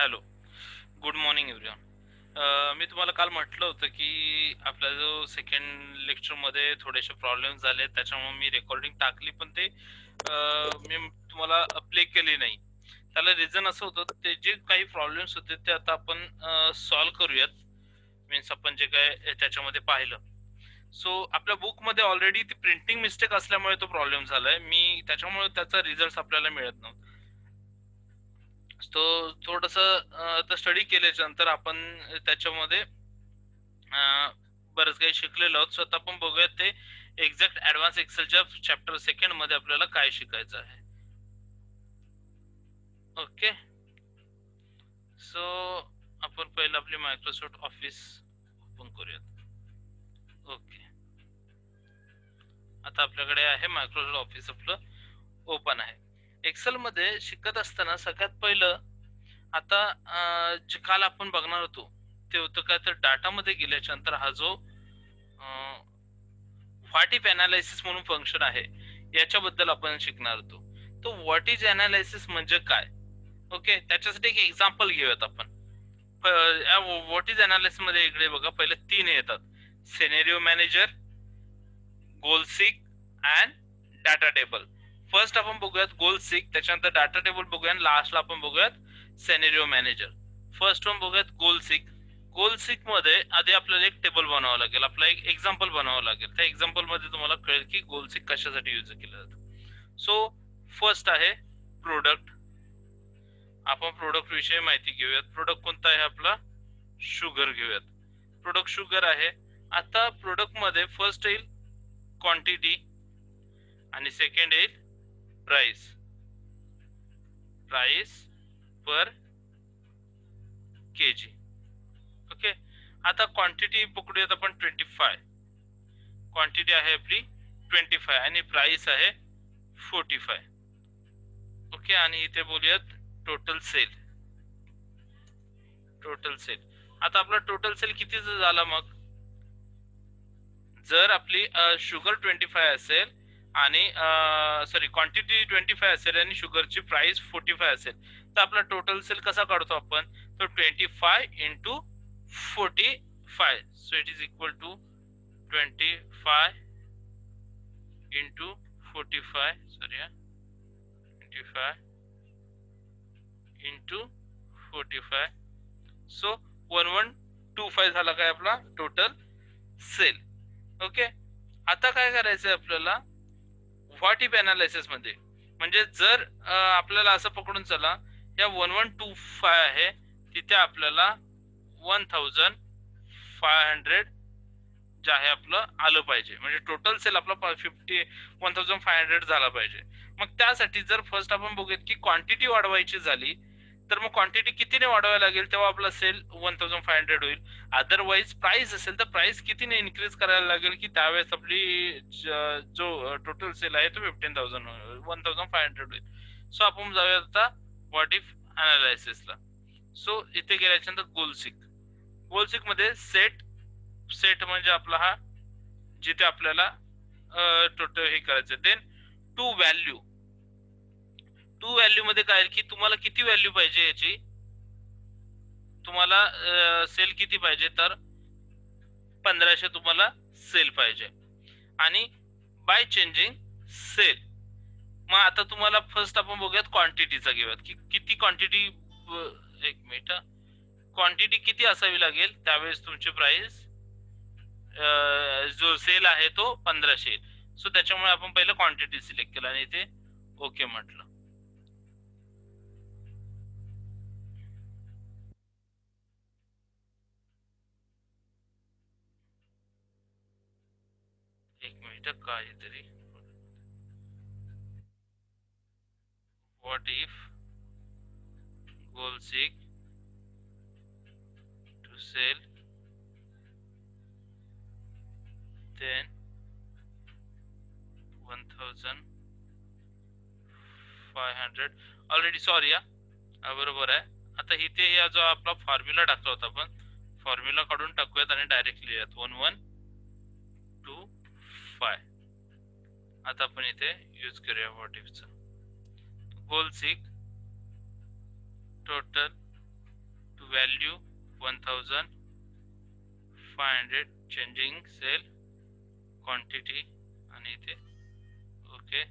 Hello, good morning everyone. मी तुम्हाला काल म्हटलं होतं की आपला जो सेकंड लेक्चरमध्ये थोडेसे प्रॉब्लेम झाले, त्याच्यामुळे मी रेकॉर्डिंग टाकली, पण ते मी तुम्हाला प्ले केली नाही. त्याला रिझन असं होतं, ते जे काही प्रॉब्लेम्स होते ते आता आपण सॉल्व्ह करूयात. मीन्स आपण जे काय त्याच्यामध्ये पाहिलं. सो आपल्या बुक मध्ये ऑलरेडी ती प्रिंटिंग मिस्टेक असल्यामुळे तो प्रॉब्लेम झालाय. मी त्याच्यामुळे त्याचा रिझल्ट आपल्याला मिळत नव्हता. तो थोडस आता स्टडी केल्याच्या नंतर आपण त्याच्यामध्ये बरंच काही शिकलेलो आहोत. स्वतः आपण बघूयात ते एक्झॅक्ट ऍडव्हान्स एक्सेलच्या चॅप्टर सेकंड मध्ये आपल्याला काय शिकायचं आहे. ओके, सो आपण पहिलं आपली मायक्रोसॉफ्ट ऑफिस ओपन करूयात. ओके, आता आपल्याकडे आहे मायक्रोसॉफ्ट ऑफिस आपलं ओपन आहे. एक्सेल मध्ये शिकत असताना सगळ्यात पहिलं आता जे काल आपण बघणार होतो ते होतं काय, तर डाटा मध्ये गेल्याच्या नंतर हा जो व्हॉट इफ अनालिसिस म्हणून फंक्शन आहे याच्याबद्दल आपण शिकणार होतो. तो व्हॉट इज अनालिसिस म्हणजे काय. ओके, त्याच्यासाठी एक एक्झाम्पल घेऊयात आपण. व्हॉट इज अनालिसिस मध्ये इकडे बघा, पहिले तीन येतात: scenario manager, goal sick and data table. First आपण बघूयात गोल सीक, त्याच्यानंतर डाटा टेबल बघूया, लास्टला आपण बघूयात सिनेरिओ मॅनेजर. फर्स्ट वन बघूयात गोल सीक. गोल सीक मध्ये आधी आपल्याला एक टेबल बनावं लागेल, आपला एक एक्झाम्पल बनावं लागेल. त्या एक्झाम्पल मध्ये तुम्हाला कळेल की गोल सीक कशासाठी युज केलं जातं. सो फर्स्ट आहे प्रोडक्ट. आपण प्रोडक्ट विषयी माहिती घेऊयात. प्रोडक्ट कोणता आहे आपला? शुगर घेऊयात. प्रोडक्ट शुगर आहे. आता प्रोडक्ट मध्ये फर्स्ट येईल क्वांटिटी आणि सेकंड येईल प्राइस. प्राइस पर केजी. ओके, आता क्वांटिटी पकडूयात आपण 25. क्वांटिटी आहे आपली 25 आणि प्राइस आहे 45. ओके, आणि इथे बोलूयात टोटल सेल. Total sale. आता आपला टोटल सेल कितीचा झाला मग? जर आपली शुगर 25 असेल आणि सॉरी क्वांटिटी 25 असेल आणि शुगरची प्राइस 45 असेल, तर आपला टोटल सेल कसा काढतो आपण? तो 25 into 45. So it is equal to 25 into 45. Sorry, 25 into 45. So 1125 झाला काय आपला टोटल सेल. ओके, आता काय करायचंय आपल्याला व्हॉट इफ अनालिसिस मध्ये. म्हणजे जर आपल्याला असं पकडून चला, या 1125 आहे तिथे आपल्याला 1500 जे आहे आपलं आलं पाहिजे. म्हणजे टोटल सेल आपला 1500 झाला पाहिजे. मग त्यासाठी जर फर्स्ट आपण बघूयात की क्वांटिटी वाढवायची झाली, तर मग क्वांटिटी कितीने वाढवायला लागेल तेव्हा आपला सेल 1500 होईल. अदरवाईज प्राइस असेल तर प्राइस कितीने इन्क्रीज करायला लागेल की त्यावेळेस आपली जो टोटल सेल आहे तो 1500 होईल. सो आपण जाऊयात आता व्हॉट इफ अनालिसिसला. सो इथे गेल्याच्या नंतर गोलसिक. गोलसिक मध्ये सेट. सेट म्हणजे आपला हा जिथे आपल्याला टोटल हे करायचं. Then to value. To value मध्ये काय की तुम्हाला किती व्हॅल्यू पाहिजे याची. तुम्हाला सेल किती पाहिजे, तर 1500 तुम्हाला सेल पाहिजे. आणि बाय चेंजिंग सेल. मग आता तुम्हाला फर्स्ट आपण बघूयात क्वांटिटीचा घेऊयात की किती क्वांटिटी. एक मिनिट, क्वांटिटी किती असावी लागेल त्यावेळेस तुमची प्राइस जो सेल आहे तो 1500. सो त्याच्यामुळे आपण पहिलं क्वांटिटी सिलेक्ट केलं आणि इथे ओके म्हटलं. एक मिनिट, काहीतरी what if goal seek to cell then 1500. Already sorry या, बरोबर आहे. आता इथे या जो आपला फॉर्म्युला टाकला होता आपण, फॉर्म्युला काढून टाकूयात आणि डायरेक्ट लिहूयात 1125. आता आपण इथे यूज करूया व्हॉट इफचा. Goal seek total to value 1500 changing cell quantity आणि इथे ओके.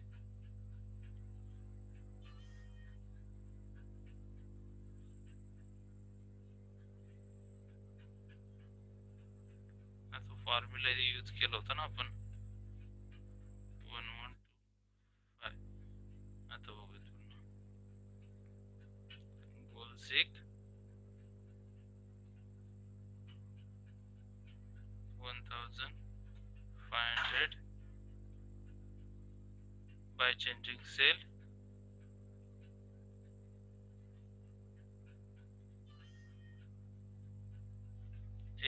आता फॉर्म्युला यूज केला होता ना आपण 1125. आता बघूया गोल सिक 1500 by changing cell.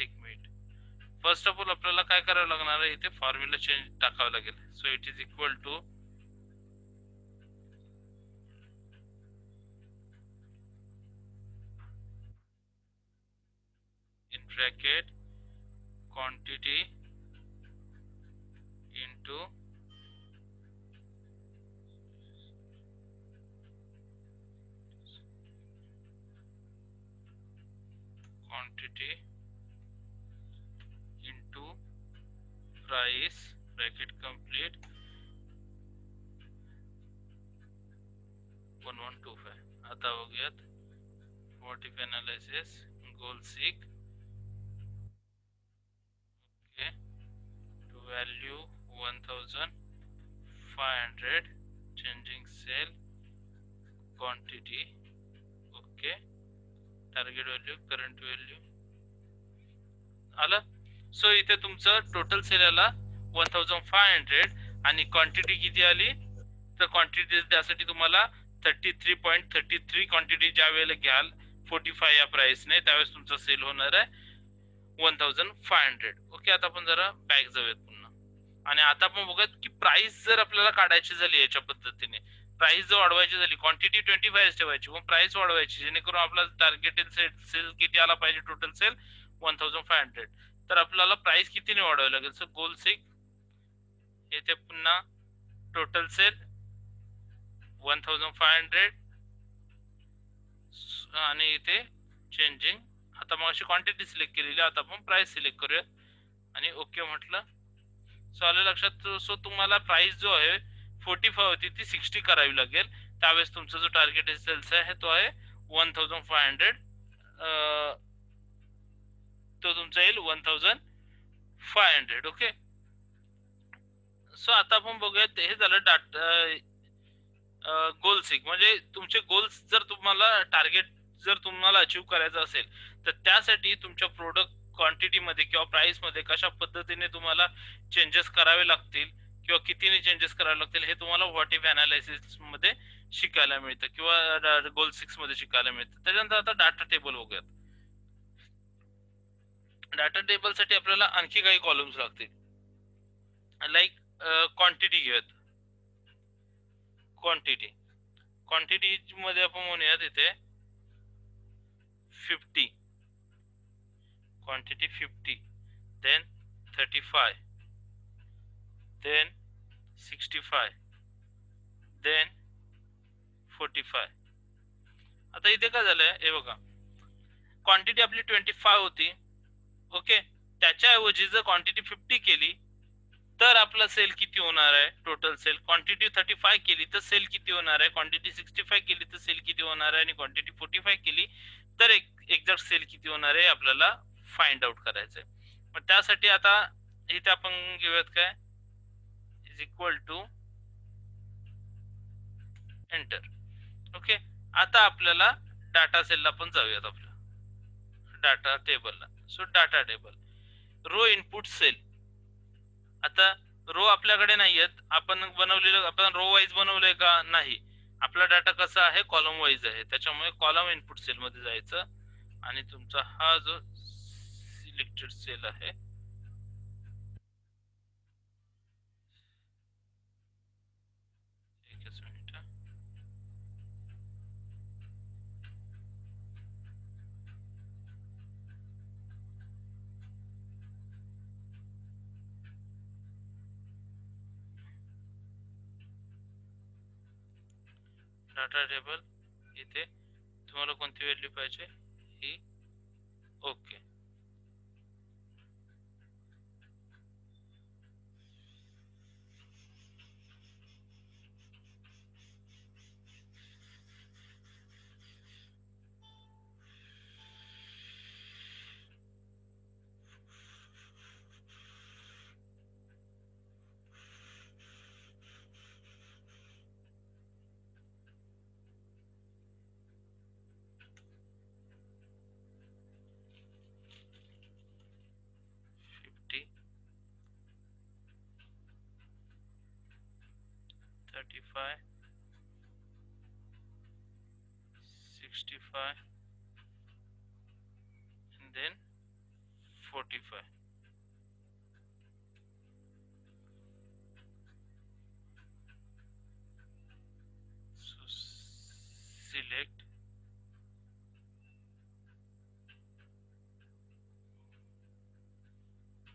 एक मिनिट. फर्स्ट ऑफ ऑल आपल्याला काय करावं लागणार आहे, इथे फॉर्म्युला चेंज टाकावं लागेल. So it is equal to in bracket quantity into quantity into price bracket complete 1125. आता बघूयात what if analysis goal seek okay to value 1500 changing cell quantity okay target value current value आलं. So इथे तुमचं total sale आला 1500 आणि quantity किती आली, तर क्वांटिटी त्यासाठी तुम्हाला 33.33 क्वांटिटी ज्या वेळेला घ्याल 45 या प्राइसने त्यावेळेस तुमचा सेल होणार आहे 1500. ओके. आता आपण जरा बॅक जाऊयात पुन्हा आणि आता आपण बघूयात की प्राइस जर आपल्याला काढायची झाली याच्या पद्धतीने, प्राइस जर वाढवायची झाली, क्वांटिटी 25 ठेवायची पण प्राइस वाढवायची जेणेकरून आपला टार्गेटेड सेल किती आला पाहिजे, टोटल सेल 1500. तर आपल्याला प्राइस कितीने वाढवावी लागेल. सो गोल सिक येथे पुन्हा टोटल सेल 1500 आणि इथे चेंजिंग. आता मग अशी क्वांटिटी सिलेक्ट केलेली, आता आपण प्राइस सिलेक्ट करूया आणि ओके म्हटलं. सो आलं लक्षात. सो तुम्हाला प्राइस जो आहे 45 होती ती 60 करावी लागेल, त्यावेळेस तुमचा जो टार्गेट सेल्स आहे तो आहे 1500. तो तुमचा येईल 1500. ओके. सो आता आपण बघूयात हे झालं डाटा गोल सिक म्हणजे तुमचे गोल्स जर तुम्हाला टार्गेट जर तुम्हाला अचीव करायचं असेल तर त्यासाठी तुमच्या प्रोडक्ट क्वांटिटी मध्ये किंवा प्राइस मध्ये कशा पद्धतीने तुम्हाला चेंजेस करावे लागतील किंवा कितीने चेंजेस करावे लागतील हे तुम्हाला व्हॉट इफ अनालिसिस मध्ये शिकायला मिळतं किंवा गोल 6 मध्ये शिकायला मिळतं. त्याच्यानंतर आता डाटा टेबल बघूयात. डाटा टेबल साठी आपल्याला आणखी काही कॉलम्स लागतील. लाईक क्वांटिटी घेऊयात. क्वांटिटी मध्ये आपण म्हणूयात इथे 50 quantity 50, then 35, then 65, then 45. आता इथे काय झालंय हे बघा, क्वांटिटी आपली 25 होती. ओके. त्याच्याऐवजी जर क्वांटिटी 50 केली तर आपला सेल किती होणार आहे, टोटल सेल. क्वांटिटी 35 केली तर सेल किती होणार आहे, क्वांटिटी 65 केली तर सेल किती होणार आहे आणि क्वांटिटी 45 केली तर एक्झॅक्ट सेल किती होणार आहे आपल्याला फाइंड आउट करायचंय. मग त्यासाठी आता इथे आपण घेऊयात काय is equal to enter. Okay. आता आपल्याला डाटा सेलला पण जाऊयात, आपल्या डाटा टेबलला. So data table row input cell. आता रो आपल्याकडे नाहीयेत, आपण बनवलेलं, आपण रो वाईज बनवलंय का, नाही. आपला डाटा कसा आहे, कॉलम वाईज आहे, त्याच्यामुळे कॉलम इनपुट सेल मध्ये जायचं आणि तुमचा हा जो सिलेक्टेड सेल आहे एकच मिनिट. डाटा टेबल इथे तुम्हाला कोणती व्हॅल्यू पाहिजे, ही okay. Fifty 35 65 and then 45. So select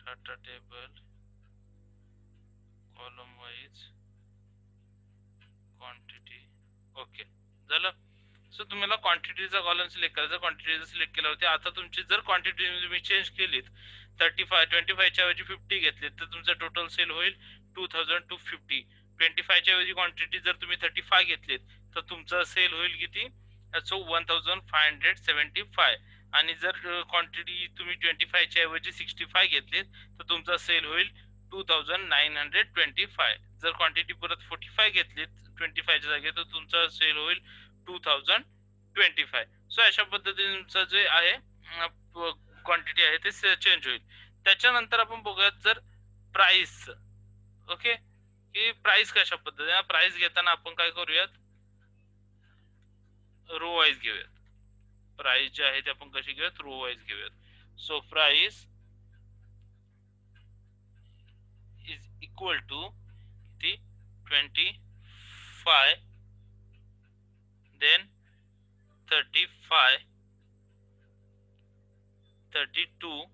data table column wise quantity. Okay झालं. सो तुम्हाला क्वांटिटीचा कॉलम सिलेक्ट करायचा. क्वांटिटी सिलेक्ट केल्यावरती आता तुमची जर क्वांटिटी तुम्ही चेंज केलीत 25 च्या ऐवजी 50 घेतली तर तुमचा टोटल सेल होईल 2250. 25 च्या ऐवजी क्वांटिटी जर तुम्ही 35 घेतलीत तर तुमचा सेल होईल किती? सो 1575. आणि जर क्वांटिटी तुम्ही 25 च्या ऐवजी 65 घेतलीत तर तुमचा सेल होईल 2925. जर क्वांटिटी परत 45 घेतलीत 25 च्या जागी तर तुमचा सेल होईल 2025. सो अशा पद्धतीने तुमचं जे आहे क्वांटिटी आहे ते चेंज होईल. त्याच्यानंतर आपण बघूयात जर प्राइस. ओके की प्राइस कशा पद्धतीने प्राइस घेताना आपण काय करूयात रो वाईज घेऊयात. प्राइस जे आहे ते आपण कशी घेऊयात रो वाईज घेऊयात. So price is equal to किती 25 देन 35 32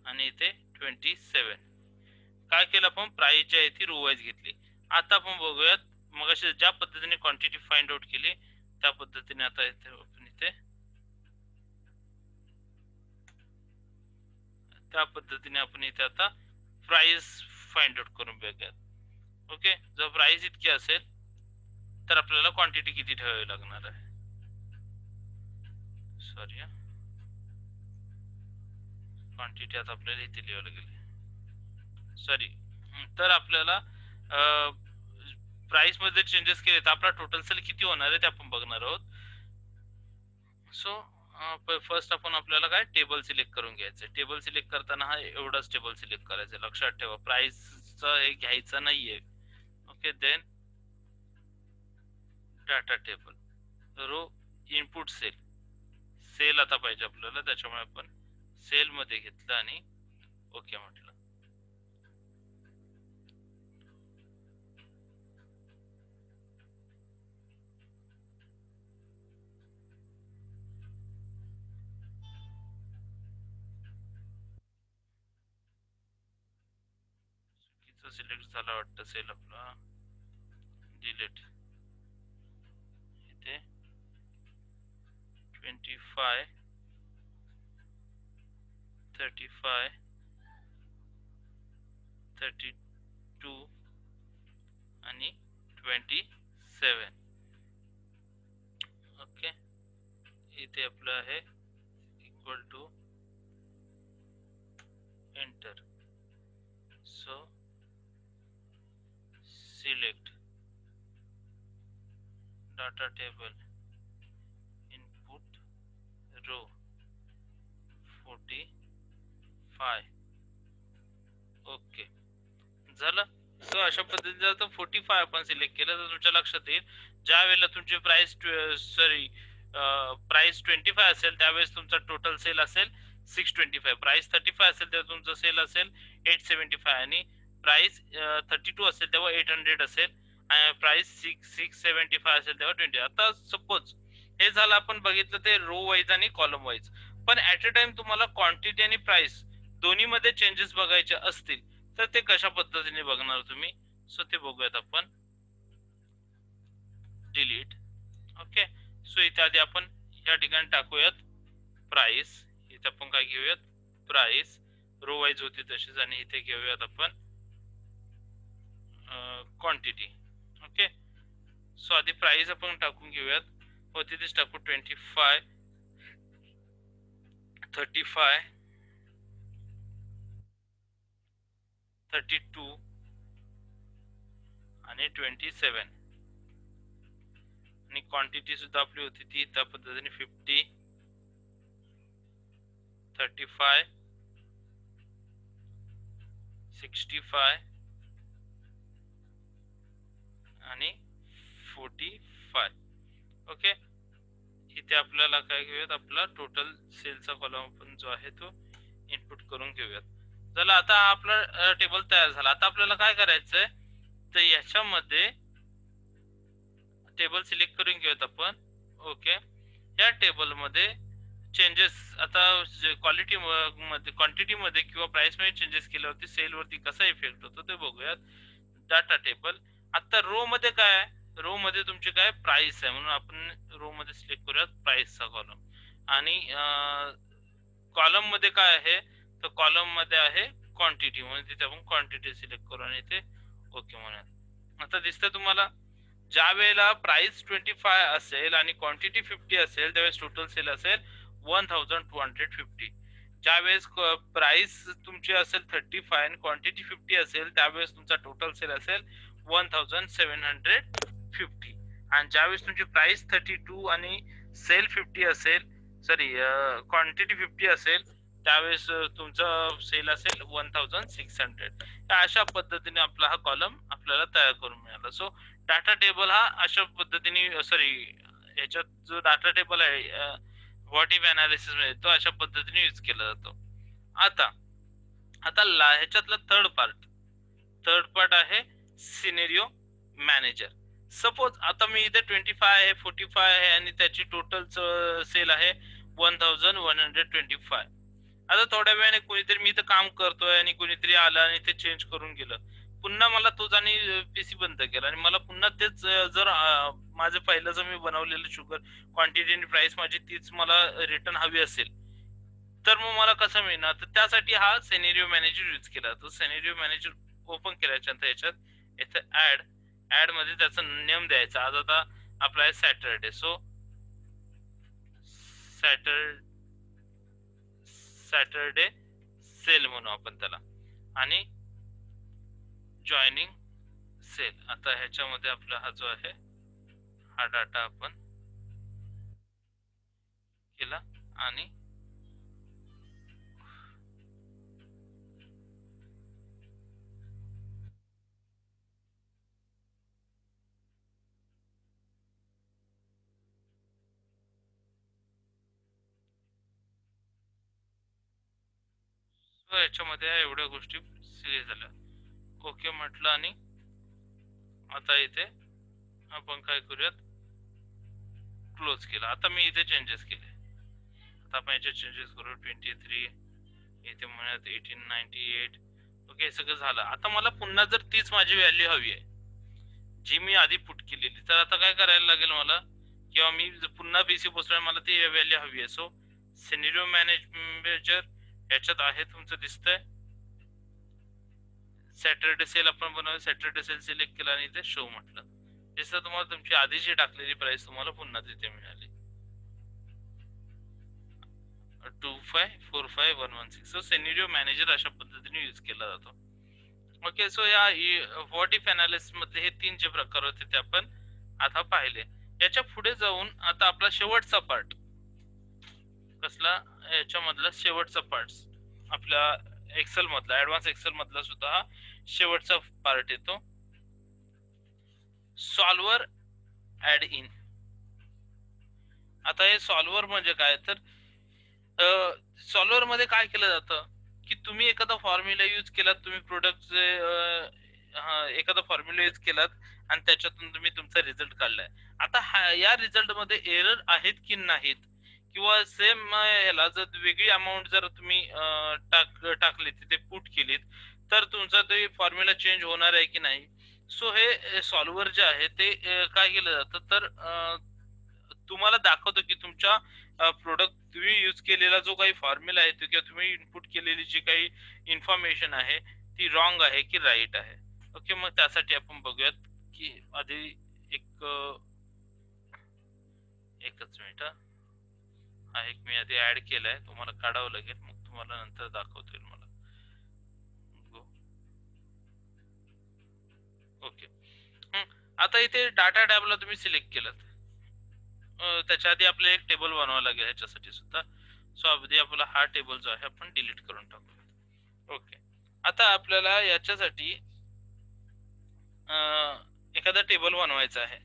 आणि इथे 27. काय केलं आपण प्राइस जी आहे ती रो वाईज घेतली. आता आपण बघूयात मग अशी ज्या पद्धतीने क्वांटिटी फाइंड आउट केली त्या पद्धतीने आता इथे आपण इथे त्या पद्धतीने आपण इथे आता प्राइस फाइंड आउट करून बघूयात. ओके जर प्राइस इतकी असेल तर आपल्याला क्वांटिटी किती ठेवावी लागणार आहे. सॉरी क्वांटिटी आता आपल्याला इथे लिहावं लागेल. सॉरी तर आपल्याला प्राइस मध्ये चेंजेस केले तर आपला टोटल सेल किती होणार आहे ते आपण बघणार आहोत. सो फर्स्ट आपण आपल्याला काय टेबल सिलेक्ट करून घ्यायचं. टेबल सिलेक्ट करताना हा एवढाच टेबल सिलेक्ट करायचं. लक्षात ठेवा प्राइसचा हे घ्यायचा नाहीये. Okay then data table row input cell. Cell आता पाहिजे आपल्याला त्याच्यामुळे आपण सेल मध्ये घेतलं आणि ओके म्हटलं. सिलेक्ट झाला वाटतं सेल आपला. डिलीट इथे 25 35 32 आणि 27. ओके इथे आपलं आहे equal to enter. So select data table input row 45. Okay झालं. सो अशा पद्धतीने जर 45 आपण सिलेक्ट केलं तर तुमच्या लक्षात येईल ज्या वेळेला तुमची प्राइस प्राइस 25 असेल त्यावेळेस तुमचा टोटल सेल असेल 625. प्राइस 35 असेल तर तुमचा सेल असेल 875 आणि प्राइस 32 असेल तेव्हा 800 असेल आणि प्राइस 675 असेल तेव्हा 20. आता सपोज हे झालं आपण बघितलं ते रो वाईज आणि कॉलम वाईज. पण ऍट अ टाइम तुम्हाला क्वांटिटी आणि प्राइस दोन्ही मध्ये चेंजेस बघायचे असतील तर ते कशा पद्धतीने बघणार तुम्ही. सो ते बघूयात आपण. डिलीट. ओके सो इथे आधी आपण या ठिकाणी टाकूयात प्राइस. इथे आपण काय घेऊयात, प्राइस. रो वाईज होती तशीच, आणि इथे घेऊयात आपण क्वांटिटी. ओके, सो आधी प्राइस आपण टाकून घेऊयात. होती तीच टाकू 25, 35, 32 आणि 27. आणि क्वांटिटी सुद्धा आपली होती ती त्या पद्धतीने 50, 35, 65 आणि 45. ओके, इथे आपल्याला काय घेऊयात, आपला टोटल सेलचा कॉलम आपण जो आहे तो इनपुट करून घेऊयात. चला, आता आपला टेबल तयार झाला. आता आपल्याला काय करायचंय, तर याच्यामध्ये टेबल सिलेक्ट करून घेऊयात आपण. ओके, या टेबल मध्ये चेंजेस, आता क्वालिटी मध्ये, क्वांटिटी मध्ये किंवा प्राइस मध्ये चेंजेस केल्यावरती सेल वरती कसा इफेक्ट होतो ते बघूयात. Data table. आता रो मध्ये काय आहे, रो मध्ये तुमचे काय प्राइस आहे, म्हणून आपण रो मध्ये सिलेक्ट करूयात प्राइसचा कॉलम. आणि कॉलम मध्ये काय आहे, तर कॉलम मध्ये आहे क्वांटिटी, म्हणून तिथे आपण क्वांटिटी सिलेक्ट करू आणि इथे ओके म्हणूयात. आता दिसतंय तुम्हाला, ज्या वेळेला प्राइस 25 असेल आणि क्वांटिटी 50 असेल त्यावेळेस टोटल सेल असेल 1250. ज्यावेळेस प्राइस तुमची असेल 35 आणि क्वांटिटी 50 असेल त्यावेळेस तुमचा टोटल सेल असेल 1750. आणि ज्यावेळेस तुमची प्राइस 32 आणि सेल 50 असेल, सॉरी क्वांटिटी 50 असेल, त्यावेळेस तुमचा सेल असेल 1600. अशा पद्धतीने आपला हा कॉलम आपल्याला तयार करून मिळाला. सो डाटा टेबल हा अशा पद्धतीने, सॉरी याच्यात जो डाटा टेबल आहे व्हॉट इफ अनालिसिस मध्ये, तो अशा पद्धतीने यूज केला जातो. आता आता ह्याच्यातला थर्ड पार्ट आहे सिनेरिओ मॅनेजर. सपोज आता मी इथे 25 आहे, 45 आहे आणि त्याची टोटल सेल आहे 1125. आता थोड्या वेळाने कोणीतरी, मी इथं काम करतोय आणि कोणीतरी आलं आणि ते चेंज करून गेलं, पुन्हा मला तोच आणि पीसी बंद केला आणि मला पुन्हा तेच, जर माझं पहिलं जर मी बनवलेलं शुगर क्वांटिटी आणि प्राइस माझी तीच मला रिटर्न हवी असेल, तर मग मला कसं मिळणार, तर त्यासाठी हा सेनेरिओ मॅनेजर यूज केला जातो. सेनेरिओ मॅनेजर ओपन केल्याच्या नंतर याच्यात इथे ऍड मध्ये त्याचा नेम द्यायचा. आज आता आपला आहे सॅटरडे, सो सॅटरडे सेल म्हणू आपण त्याला, आणि जॉईनिंग सेल. आता ह्याच्यामध्ये आपला हा जो आहे हा डाटा आपण केला आणि याच्यामध्ये एवढ्या गोष्टी सिलेक्ट झाल्या. ओके म्हटलं आणि आता इथे आपण काय करूयात, क्लोज केला. आता मी इथे चेंजेस केले. आता आपण याचे चेंजेस करू. 23 इथे म्हणूयात 1898. ओके, सगळं झालं. आता मला पुन्हा जर तीच माझी व्हॅल्यू हवी आहे जी मी आधी पुट केलेली, तर आता काय करायला लागेल मला, किंवा मी पुन्हा पीसी पोचल्यावर मला ती व्हॅल्यू हवी आहे. सो सिनेरिओ मॅनेजर याच्यात आहे, तुमचं दिसतंय सॅटरडे सेल आपण बनवलं. सॅटरडे सेल सिलेक्ट केला आणि इथे शो म्हटलं. दिसतं तुम्हाला तुमची आधीची टाकलेली प्राइस तुम्हाला पुन्हा तिथे मिळाली 254516. सो सिनेरिओ मॅनेजर अशा पद्धतीने यूज केला जातो. ओके, सो या व्हॉट इफ अनालिसिस मध्ये हे 3 जे प्रकार होते ते आपण आता पाहिले. याच्या पुढे जाऊन आता आपला शेवटचा पार्ट कसला, याच्यामधला शेवटचा पार्ट आपल्या एक्सेल मधला, ऍडव्हान्स एक्सेल मधला सुद्धा हा शेवटचा पार्ट येतो, सॉल्व्हर ऍड इन. आता हे सॉल्व्हर म्हणजे काय, तर सॉल्व्हर मध्ये काय केलं जातं की तुम्ही एखादा फॉर्म्युला यूज केलात, तुम्ही प्रोडक्ट एखादा फॉर्म्युला यूज केलात आणि त्याच्यातून तुम्ही तुमचा रिझल्ट काढलाय. आता या रिझल्ट मध्ये एरर आहेत की नाहीत, किंवा सेम याला जर वेगळी अमाऊंट जर तुम्ही टाकली, तिथे पुट केलीत, तर तुमचा ते फॉर्म्युला चेंज होणार आहे की नाही. सो हे सॉल्व्हर जे आहे ते काय केलं जातं, तर तुम्हाला दाखवतो की तुमच्या प्रोडक्ट तुम्ही यूज केलेला जो काही फॉर्म्युला आहे किंवा तुम्ही इनपुट केलेली जी काही इन्फॉर्मेशन आहे ती रॉंग आहे की राईट आहे. ओके, मग त्यासाठी आपण बघूयात की आधी एक एकच मिनिट हा एक मी आधी ऍड केलाय, तुम्हाला काढावं लागेल, मग तुम्हाला नंतर दाखवता येईल मला. ओके. आता इथे डाटा टॅबला तुम्ही सिलेक्ट केलं, त्याच्या आधी आपल्याला एक टेबल बनवावं लागेल ह्याच्यासाठी सुद्धा. सो अगदी आपला हा टेबल जो आहे आपण डिलीट करून टाकू. ओके, आता आपल्याला याच्यासाठी एखादा टेबल बनवायचा आहे.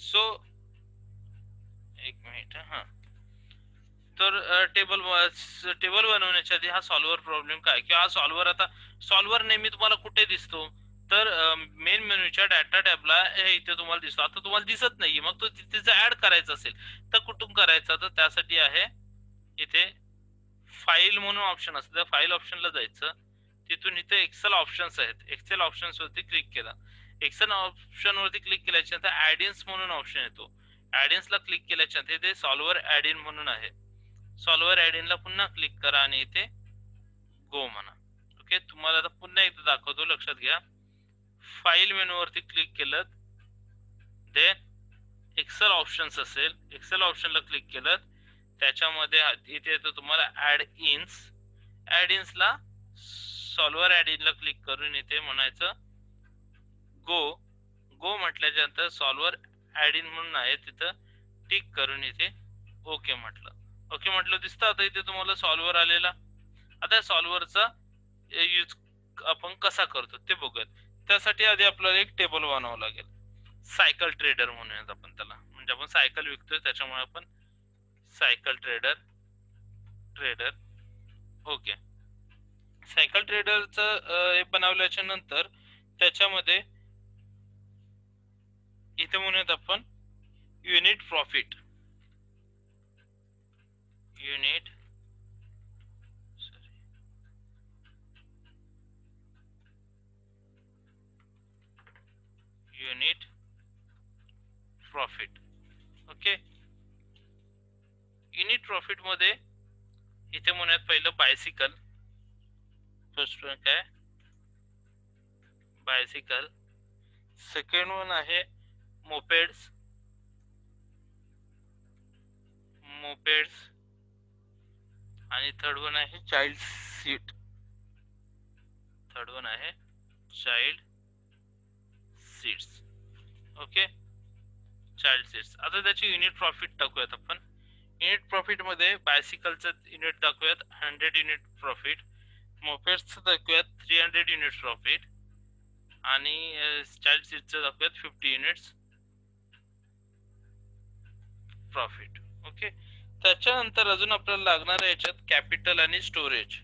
सो एक मिनिट हा. तर टेबल बनवण्याच्या आधी हा सॉल्व्हर प्रॉब्लेम काय, किंवा हा सॉल्व्हर, आता सॉल्व्हर नेहमी तुम्हाला कुठे दिसतो, तर मेन मेन्यूच्या डाटा टॅबला हे इथे तुम्हाला दिसतो. आता तुम्हाला दिसत नाहीये, मग तो तिथे जर ऍड करायचा असेल तर कुठून करायचा, तर त्यासाठी आहे इथे फाईल म्हणून ऑप्शन असतं, त्या फाईल ऑप्शनला जायचं. तिथून इथे एक्सेल ऑप्शन्स आहेत, एक्सेल ऑप्शन्स वरती क्लिक केला. एक्सेल ऑप्शन वरती क्लिक केल्याच्या नंतर ऍडिन्स म्हणून ऑप्शन येतो. ऍडिन्सला क्लिक केल्याच्या नंतर इथे सॉल्व्हर ऍडिन म्हणून आहे. सॉल्व्हर ऍडिनला पुन्हा क्लिक करा आणि इथे गो म्हणा. ओके, तुम्हाला आता पुन्हा एकदा दाखवतो, लक्षात घ्या. फाईल मेनू वरती क्लिक केलं, देन एक्सेल ऑप्शन्स असेल, एक्सेल ऑप्शनला क्लिक केलं, त्याच्यामध्ये इथे येतो तुम्हाला ऍड इन्स. ऍड इन्सला सॉल्व्हर ऍड इनला क्लिक करून इथे म्हणायचं गो. गो म्हटल्याच्या नंतर सॉल्व्हर ऍड इन म्हणून आहे, तिथं टिक करून इथे ओके म्हटलं. ओके म्हटलं दिसतं आता इथे तुम्हाला सॉल्व्हर आलेला. आता सॉल्व्हरचा यूज आपण कसा करतो ते बघूयात. त्यासाठी आधी आपल्याला एक टेबल बनवावं लागेल. सायकल ट्रेडर म्हणूयात आपण त्याला, म्हणजे आपण सायकल विकतोय त्याच्यामुळे आपण cycle trader. Trader okay. Cycle ट्रेडरचं हे बनवल्याच्या नंतर त्याच्यामध्ये इथे म्हणूयात आपण unit profit. Unit unit profit. Okay, unit profit मध्ये इथे म्हणूयात पहिलं बायसिकल. फर्स्ट वन काय, बायसिकल. सेकंड वन आहे मोपेड्स. मोपेड्स. आणि थर्ड वन आहे चाइल्ड सीट. थर्ड वन आहे child seats. Okay, child seats. आता त्याची युनिट प्रॉफिट टाकूयात आपण. युनिट प्रॉफिट मध्ये बायसिकलचं युनिट दाखवूयात 100 युनिट प्रॉफिट. मोपेड्सचं दाखवूयात 300 युनिट प्रॉफिट. आणि चाइल्ड सीटचं दाखवूयात 50 युनिट्स प्रॉफिट. ओके, त्याच्यानंतर अजून आपल्याला लागणार आहे याच्यात कॅपिटल आणि स्टोरेज.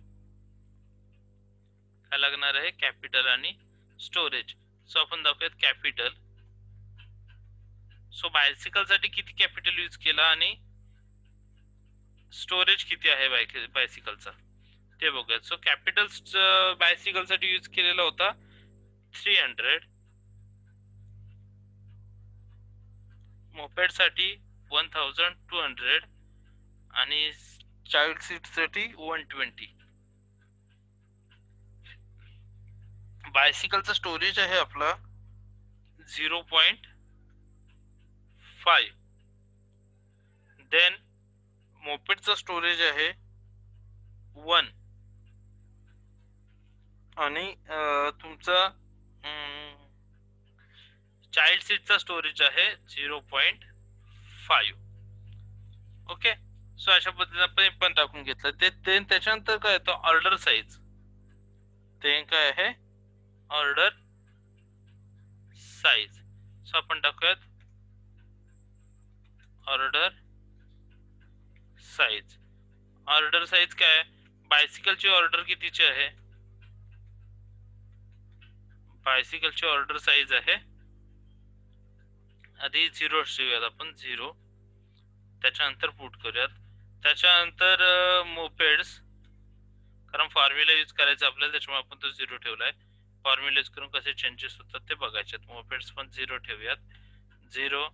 काय लागणार आहे, कॅपिटल आणि स्टोरेज. सो आपण दाखवूयात कॅपिटल. सो बायसिकल साठी किती कॅपिटल यूज केला आणि स्टोरेज किती आहे बायसिकलचा ते बघूयात. सो कॅपिटल बायसिकल साठी यूज केलेला होता 300. मोपेड साठी 1200 आणि चाइल्ड सीट साठी 120. बायसिकलचा स्टोरेज आहे आपला 0.5. देन मोपेडचा स्टोरेज आहे 1. आणि तुमचा चाइल्ड सीटचा स्टोरेज आहे 0.5. ओके, सो अशा पद्धतीने पण टाकून घेतलं ते. त्याच्यानंतर काय येतं, ऑर्डर साईज. ते काय आहे, ऑर्डर साईज. सो आपण टाकूयात ऑर्डर साईज. ऑर्डर साईज काय, बायसिकलची ऑर्डर कितीची आहे, बायसिकलची ऑर्डर साईज आहे आधी 0 ठेवूयात आपण 0. त्याच्यानंतर पुट करूयात. त्याच्यानंतर मोपेड्स, कारण फॉर्म्युला यूज करायचा आपल्याला त्याच्यामुळे आपण तो 0 ठेवलाय. फॉर्म्युला यूज करून कसे चेंजेस होतात ते बघायचे. मोपेड्स पण 0 ठेवूयात 0.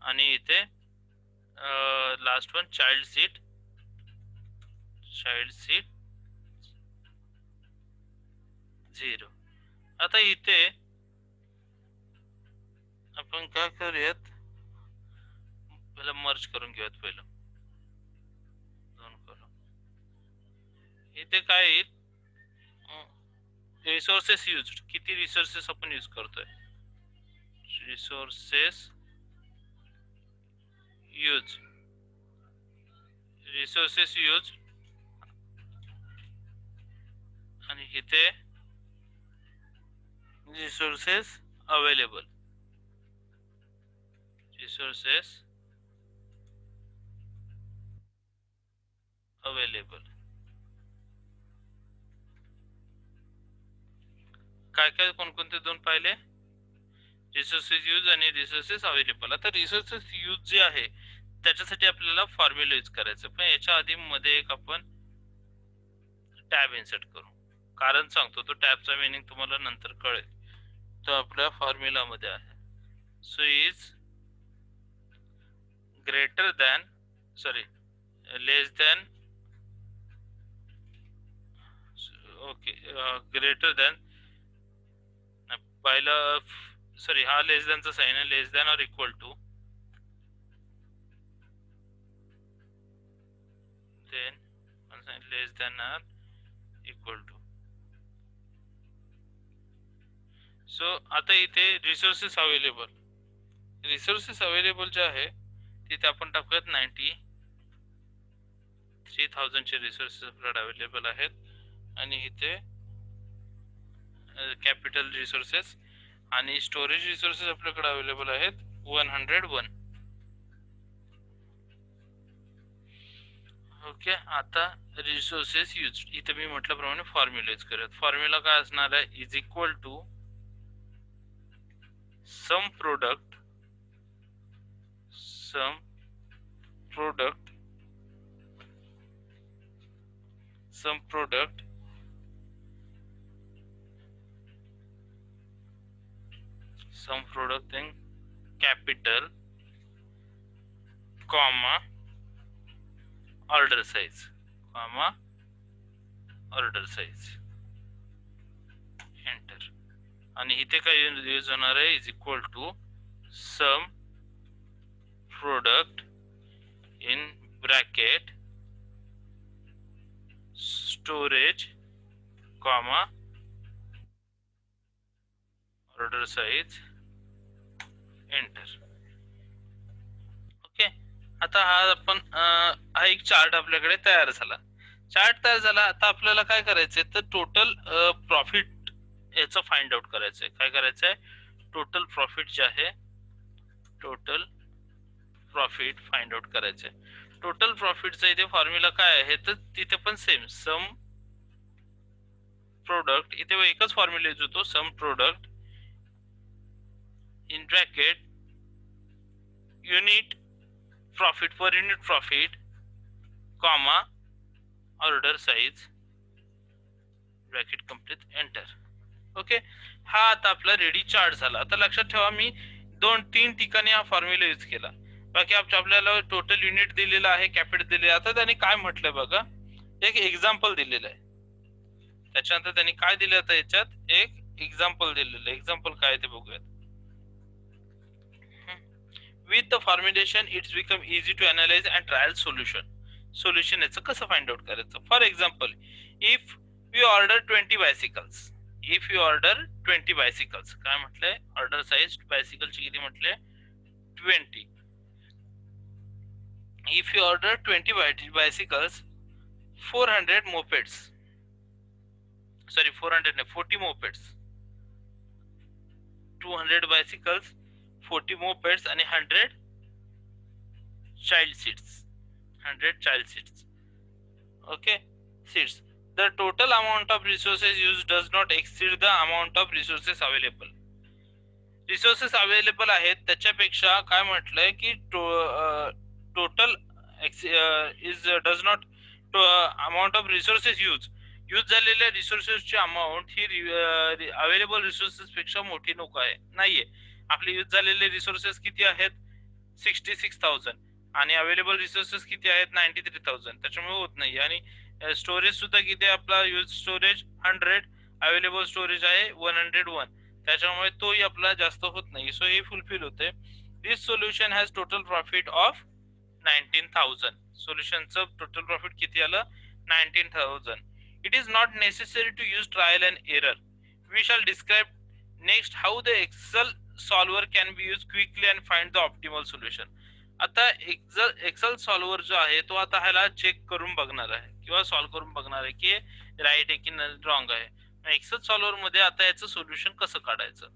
आणि इथे लास्ट वन चाइल्ड सीट 0. आता इथे आपण काय करूयात, पहिला मर्ज करून घेऊयात. पहिलं दोन कॉलम. इथे काय येईल, रिसोर्सेस यूज, किती रिसोर्सेस आपण यूज करतोय, रिसोर्सेस यूज, रिसोर्सेस यूज, आणि इथे रिसोर्सेस अवेलेबल, रिसोर्सेस अवेलेबल. काय काय कोणकोणते दोन पाहिले, रिसोर्सेस यूज आणि रिसोर्सेस अवेलेबल. आता रिसोर्सेस यूज जे आहे त्याच्यासाठी आपल्याला फॉर्म्युला यूज करायचं, पण याच्या आधी मध्ये एक आपण टॅब इन्सर्ट करू. कारण सांगतो, तो टॅबचा मीनिंग तुम्हाला नंतर कळेल. तो आपल्या फॉर्म्युला मध्ये आहे. So is greater than, sorry less than, okay greater than, पहिला सॉरी हा लेस दॅनचा साइन आहे, लेस दॅन और equal to, then less than or equal to. So आता इथे रिसोर्सेस अवेलेबल, रिसोर्सेस अवेलेबल जे आहे तिथे आपण टाकूयात 93,000 चे रिसोर्सेस आपल्याकडे अवेलेबल आहेत. आणि इथे कॅपिटल रिसोर्सेस आणि स्टोरेज रिसोर्सेस आपल्याकडे अवेलेबल आहेत 101. ओके. आता रिसोर्सेस यूज, इथे मी म्हटल्याप्रमाणे फॉर्म्युला यूज करूयात. फॉर्म्युला काय असणार आहे, is equal to sum product in capital, comma order size, enter. आणि इथे काय यूज होणार आहे, is equal to sum product in bracket storage, comma order size, enter. Okay. आता हा आपण हा एक चार्ट आपल्याकडे तयार झाला. आता आपल्याला काय करायचंय, तर टोटल प्रॉफिट याचं फाइंड आउट करायचंय. काय करायचंय, टोटल प्रॉफिट जे आहे, टोटल प्रॉफिट फाइंड आउट करायचंय. टोटल प्रॉफिटचा इथे फॉर्म्युला काय आहे, तर तिथे पण सेम सम प्रोडक्ट, इथे एकच फॉर्म्युला यूज होतो, sum product in bracket unit profit, per unit profit, comma order size, bracket complete, enter. Okay. हा आता आपला रेडी चार्ट झाला. आता लक्षात ठेवा, मी 2-3 ठिकाणी हा फॉर्म्युला यूज केला. बाकी आपल्याला टोटल युनिट दिलेला आहे, कॅपिटल दिलेला आहे. आता त्यांनी काय म्हटलंय बघा, एक एक्झाम्पल दिलेलं आहे. त्याच्यानंतर त्यांनी काय दिलं, आता याच्यात एक एक्झाम्पल दिलेलं आहे. एक्झाम्पल काय ते बघूयात. With the formulation it's become easy to analyze and trial solution याचं कसं फाइंड आउट करायचं. For example, if we order 20 bicycles, काय म्हटलंय, ऑर्डर साइज बायसिकलची किती म्हटले, 20. If you order 20 bicycles, 400 mopeds, sorry 400 नाही, 40 मोपेड्स, 200 बायसिकल्स, 40 मोपेड्स आणि 100 child seats, okay, seats. The total amount of resources used does not exceed the amount of resources available. Resources available आहेत त्याच्यापेक्षा काय म्हटलंय की total is does not amount of resources use झालेल्या रिसोर्सेसची amount ही available resources पेक्षा मोठी नको आहे, नाहीये. आपले यूज झालेले रिसोर्सेस किती आहेत, 66,000, आणि अवेलेबल रिसोर्सेस किती आहेत 93,000, त्याच्यामुळे होत नाही. आणि स्टोरेज सुद्धा किती आहे आपला, यूज स्टोरेज 100, अवेलेबल स्टोरेज आहे 101, त्याच्यामुळे तोही आपला जास्त होत नाही. सो हे फुलफिल होते. This solution has total profit of 19,000. सोल्युशनचं टोटल प्रॉफिट किती आलं, 19,000. It is not necessary to use trial and error. We shall describe next how the Excel solver can be use quickly and find the optimal solution. आता Excel solver जो आहे तो आता ह्याला check करून बघणार आहे किंवा सॉल्व्ह करून बघणार आहे की राईट आहे की रॉंग आहे. एक्सेल सॉल्वर मध्ये आता याचं सोल्युशन कसं काढायचं.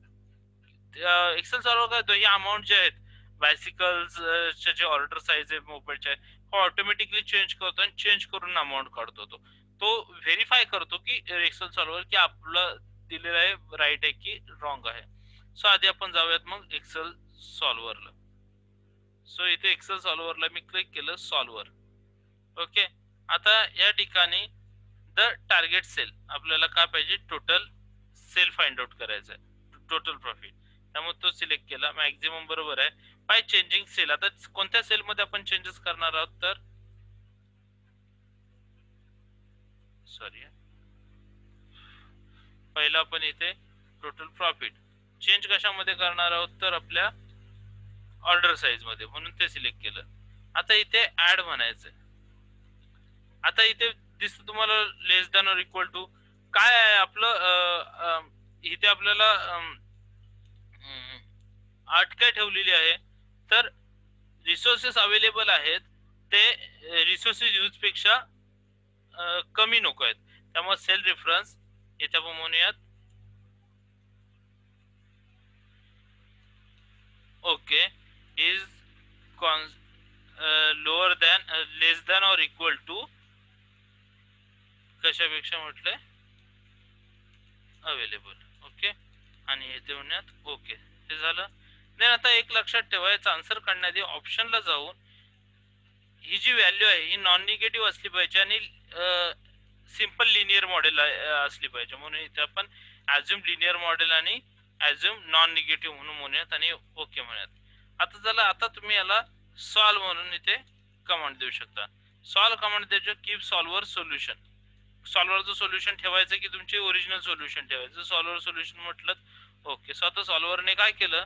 एक्सेल सॉल्वर काय तो, ही अमाऊंट जे आहेत बायसिकल्स जे ऑर्डर साईज आहे मोबाईलचे, हो ऑटोमॅटिकली चेंज करतो आणि चेंज करून अमाऊंट काढतो. तो व्हेरीफाय करतो की एक्सेल सॉल्वर की आपलं दिलेलं आहे राईट आहे की रॉंग आहे. सो आधी आपण जाऊयात मग एक्सेल सॉल्वरला. सो इथे एक्सेल सॉल्वरला मी क्लिक केलं, सॉल्वर. ओके, आता या ठिकाणी द टार्गेट सेल आपल्याला काय पाहिजे, टोटल सेल फाइंड आउट करायचं आहे, टोटल प्रॉफिट. त्यामुळे तो सिलेक्ट केला. मॅक्झिमम बरोबर आहे. बाय चेंजिंग सेल, आता कोणत्या सेल मध्ये आपण चेंजेस करणार आहोत, तर सॉरी पहिला आपण इथे टोटल प्रॉफिट चेंज कशामध्ये करणार आहोत, तर आपल्या ऑर्डर साईज मध्ये, म्हणून ते सिलेक्ट केलं. आता इथे ऍड म्हणायचंय. आता इथे दिसतं तुम्हाला लेस दॅन ऑर इक्वल टू काय आहे आपलं, इथे आपल्याला अट काय ठेवलेली आहे, तर रिसोर्सेस अवेलेबल आहेत ते रिसोर्सेस यूज पेक्षा कमी नको आहेत. त्यामुळे सेल रेफरन्स इथे आपण म्हणूयात okay is lower than less than or equal to कशापेक्षा म्हटलंय, अवेलेबल. ओके, आणि इथे म्हणूयात ओके. हे झालं. देन आता एक लक्षात ठेवायचं, आन्सर काढण्याआधी ऑप्शनला जाऊन ही जी व्हॅल्यू आहे ही नॉन निगेटिव्ह असली पाहिजे आणि सिंपल लिनियर मॉडेल असली पाहिजे. म्हणून इथे आपण ॲझ्युम लिनियर मॉडेल आणि ॲझ्युम नॉन निगेटिव्ह म्हणून म्हणूयात आणि ओके म्हणूयात. आता झालं. आता तुम्ही याला सॉल्व म्हणून इथे कमांड देऊ शकता. सॉल्व कमांड द्यायचं, कीप सॉल्वर सोल्युशन. सॉल्वरचं सोल्युशन ठेवायचं की तुमचे ओरिजिनल सोल्युशन ठेवायचं. सॉल्वर सोल्युशन म्हटलं ओके. सो आता सॉल्वरने काय केलं,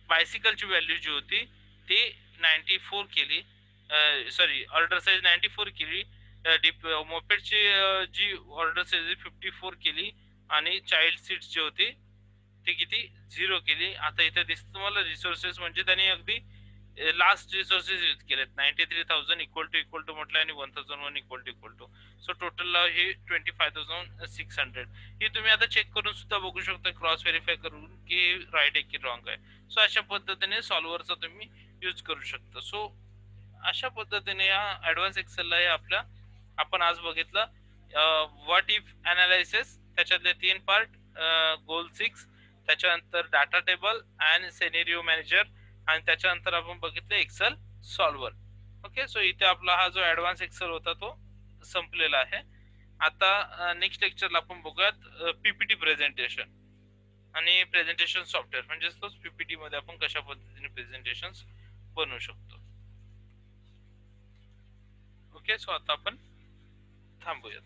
बायसिकलची व्हॅल्यू जी होती ती 94 केली, सॉरी ऑर्डर साईज 94 केली, मोपेडची जी ऑर्डर साईज 54 केली आणि चाइल्ड सीट्स जी होती ती किती 0 केली. आता इथे दिसत तुम्हाला रिसोर्सेस म्हणजे त्यांनी अगदी लास्ट रिसोर्सेस यूज केलेत. 93,000 इक्वल टू म्हटलं आणि 1,001 इक्वल टू. सो टोटल हे 25,600. ही तुम्ही आता चेक करून सुद्धा बघू शकता, क्रॉस व्हेरीफाय करून की राईट आहे की रॉंग आहे. सो अशा पद्धतीने सॉल्वरचा तुम्ही यूज करू शकता. सो अशा पद्धतीने या ऍडव्हान्स एक्सेलला हे आपल्या आपण आज बघितलं व्हॉट इफ अनालिसिस, त्याच्यातले 3 पार्ट, गोल 6, त्याच्यानंतर data table and scenario manager, आणि त्याच्यानंतर आपण बघितलं एक्सेल सॉल्वर. ओके, सो इथे आपला हा जो ऍडव्हान्स एक्सेल होता तो संपलेला आहे. आता नेक्स्ट लेक्चरला आपण बघूयात पीपीटी प्रेझेंटेशन आणि प्रेझेंटेशन सॉफ्टवेअर, म्हणजे तोच पीपीटी मध्ये आपण कशा पद्धतीने प्रेझेंटेशन बनवू शकतो. ओके, सो आता आपण थांबूयात.